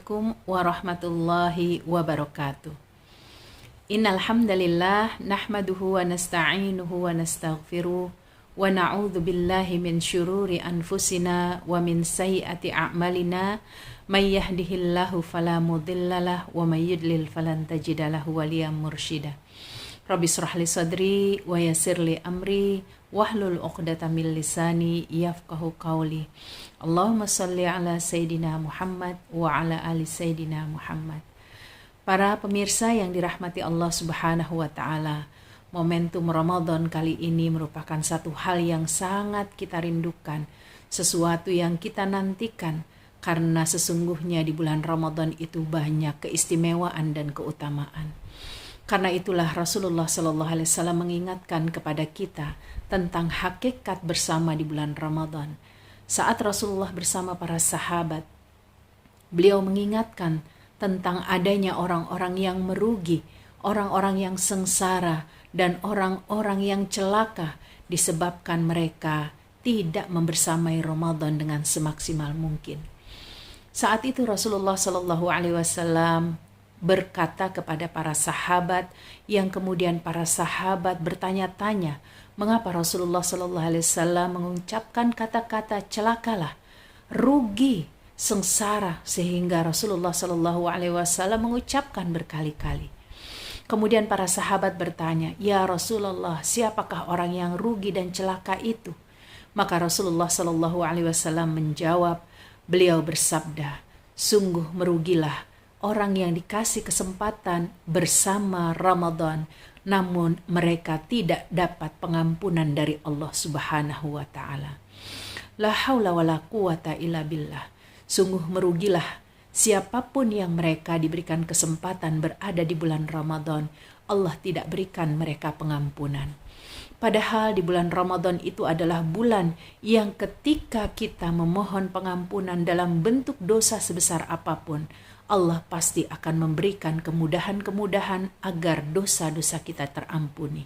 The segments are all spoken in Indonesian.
Assalamualaikum warahmatullahi wabarakatuh. Innal hamdalillah nahmaduhu wa nasta'inuhu wa nastaghfiruh wa na'udzu billahi min syururi anfusina wa min sayyiati a'malina may yahdihillahu fala mudhillalah wa may yudlil falan tajida lahu waliyan mursyida. Rabbi shrah li sadri wa yassir li amri wahlul 'uqdatam min lisani yafqahu qawli. Allahumma shalli ala sayidina Muhammad wa ala ali sayidina Muhammad. Para pemirsa yang dirahmati Allah Subhanahu wa taala, momentum Ramadan kali ini merupakan satu hal yang sangat kita rindukan, sesuatu yang kita nantikan, karena sesungguhnya di bulan Ramadan itu banyak keistimewaan dan keutamaan. Karena itulah Rasulullah SAW mengingatkan kepada kita tentang hakikat bersama di bulan Ramadan. Saat Rasulullah bersama para sahabat, beliau mengingatkan tentang adanya orang-orang yang merugi, orang-orang yang sengsara, dan orang-orang yang celaka disebabkan mereka tidak membersamai Ramadan dengan semaksimal mungkin. Saat itu Rasulullah SAW berkata kepada para sahabat, yang kemudian para sahabat bertanya-tanya mengapa Rasulullah SAW mengucapkan kata-kata celakalah, rugi, sengsara, sehingga Rasulullah SAW mengucapkan berkali-kali. Kemudian para sahabat bertanya, ya Rasulullah, siapakah orang yang rugi dan celaka itu? Maka Rasulullah SAW menjawab, beliau bersabda, sungguh merugilah orang yang dikasih kesempatan bersama Ramadan, namun mereka tidak dapat pengampunan dari Allah Subhanahu wa taala. La haula wala quwata illa billah. Sungguh merugilah siapapun yang mereka diberikan kesempatan berada di bulan Ramadan, Allah tidak berikan mereka pengampunan. Padahal di bulan Ramadan itu adalah bulan yang ketika kita memohon pengampunan dalam bentuk dosa sebesar apapun, Allah pasti akan memberikan kemudahan-kemudahan agar dosa-dosa kita terampuni.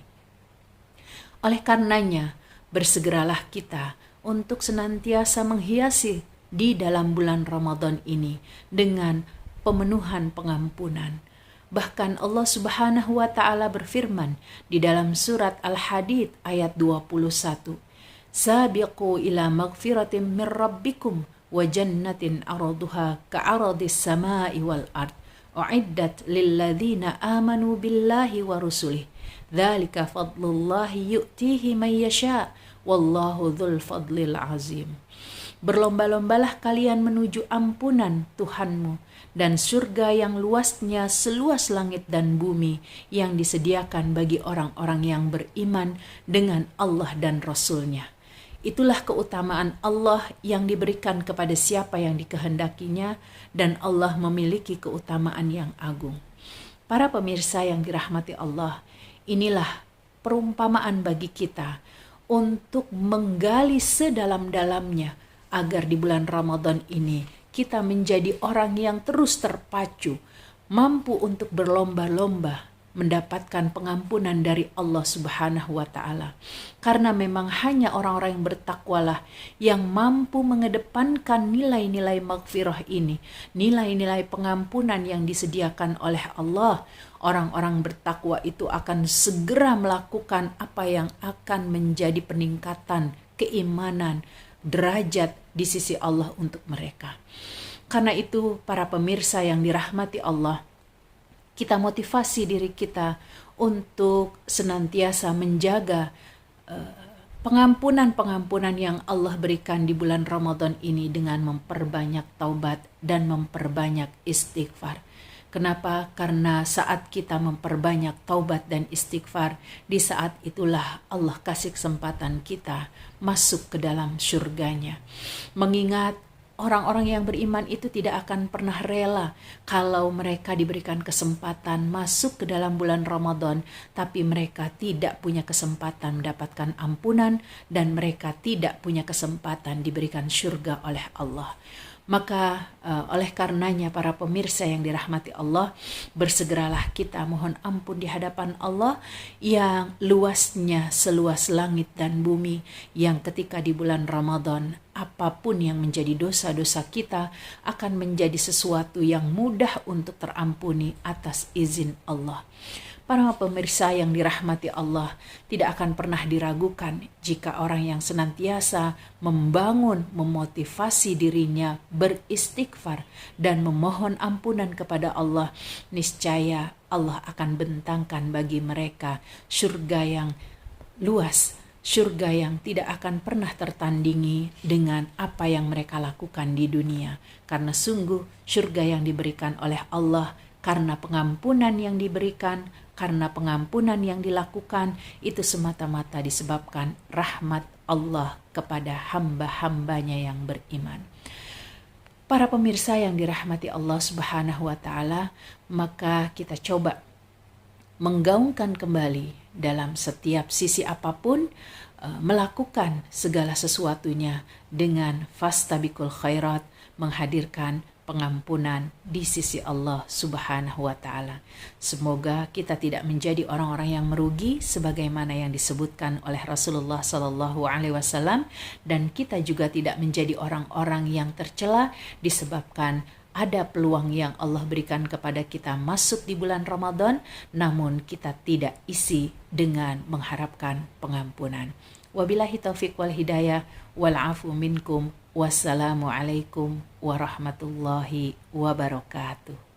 Oleh karenanya, bersegeralah kita untuk senantiasa menghiasi di dalam bulan Ramadan ini dengan pemenuhan pengampunan. Bahkan Allah Subhanahu wa taala berfirman di dalam surat Al-Hadid ayat 21, Sabiqu ila magfiratin min rabbikum wa jannatin araduha ka'aradis samai wal ard u'iddat lilladzina amanu billahi wa rusulih dzalika fadlullahi yu'tihi man yasha wallahu dzul fadlil azim. Berlomba-lombalah kalian menuju ampunan Tuhanmu dan surga yang luasnya seluas langit dan bumi yang disediakan bagi orang-orang yang beriman dengan Allah dan Rasul-Nya. Itulah keutamaan Allah yang diberikan kepada siapa yang dikehendakinya, dan Allah memiliki keutamaan yang agung. Para pemirsa yang dirahmati Allah, inilah perumpamaan bagi kita untuk menggali sedalam-dalamnya agar di bulan Ramadan ini kita menjadi orang yang terus terpacu, mampu untuk berlomba-lomba mendapatkan pengampunan dari Allah Subhanahu wa taala. Karena memang hanya orang-orang yang bertakwalah yang mampu mengedepankan nilai-nilai maghfirah ini, nilai-nilai pengampunan yang disediakan oleh Allah. Orang-orang bertakwa itu akan segera melakukan apa yang akan menjadi peningkatan keimanan, derajat di sisi Allah untuk mereka. Karena itu para pemirsa yang dirahmati Allah, kita motivasi diri kita untuk senantiasa menjaga pengampunan-pengampunan yang Allah berikan di bulan Ramadan ini dengan memperbanyak taubat dan memperbanyak istighfar. Kenapa? Karena saat kita memperbanyak taubat dan istighfar, di saat itulah Allah kasih kesempatan kita masuk ke dalam surganya. Mengingat orang-orang yang beriman itu tidak akan pernah rela kalau mereka diberikan kesempatan masuk ke dalam bulan Ramadan, tapi mereka tidak punya kesempatan mendapatkan ampunan dan mereka tidak punya kesempatan diberikan surga oleh Allah. Maka oleh karenanya para pemirsa yang dirahmati Allah, bersegeralah kita mohon ampun di hadapan Allah yang luasnya seluas langit dan bumi, yang ketika di bulan Ramadan apapun yang menjadi dosa-dosa kita akan menjadi sesuatu yang mudah untuk terampuni atas izin Allah. Para pemirsa yang dirahmati Allah, tidak akan pernah diragukan jika orang yang senantiasa membangun, memotivasi dirinya beristighfar dan memohon ampunan kepada Allah, niscaya Allah akan bentangkan bagi mereka surga yang luas, surga yang tidak akan pernah tertandingi dengan apa yang mereka lakukan di dunia. Karena sungguh surga yang diberikan oleh Allah, karena pengampunan yang diberikan, karena pengampunan yang dilakukan, itu semata-mata disebabkan rahmat Allah kepada hamba-hambanya yang beriman. Para pemirsa yang dirahmati Allah Subhanahu wa Ta'ala, maka kita coba menggaungkan kembali dalam setiap sisi apapun, melakukan segala sesuatunya dengan fastabiqul khairat, menghadirkan pengampunan di sisi Allah Subhanahu wa Ta'ala. Semoga kita tidak menjadi orang-orang yang merugi sebagaimana yang disebutkan oleh Rasulullah Sallallahu Alaihi Wasallam, dan kita juga tidak menjadi orang-orang yang tercela disebabkan ada peluang yang Allah berikan kepada kita masuk di bulan Ramadan, namun kita tidak isi dengan mengharapkan pengampunan. Wabillahi taufiq wal hidayah wal afu minkum. Wassalamualaikum warahmatullahi wabarakatuh.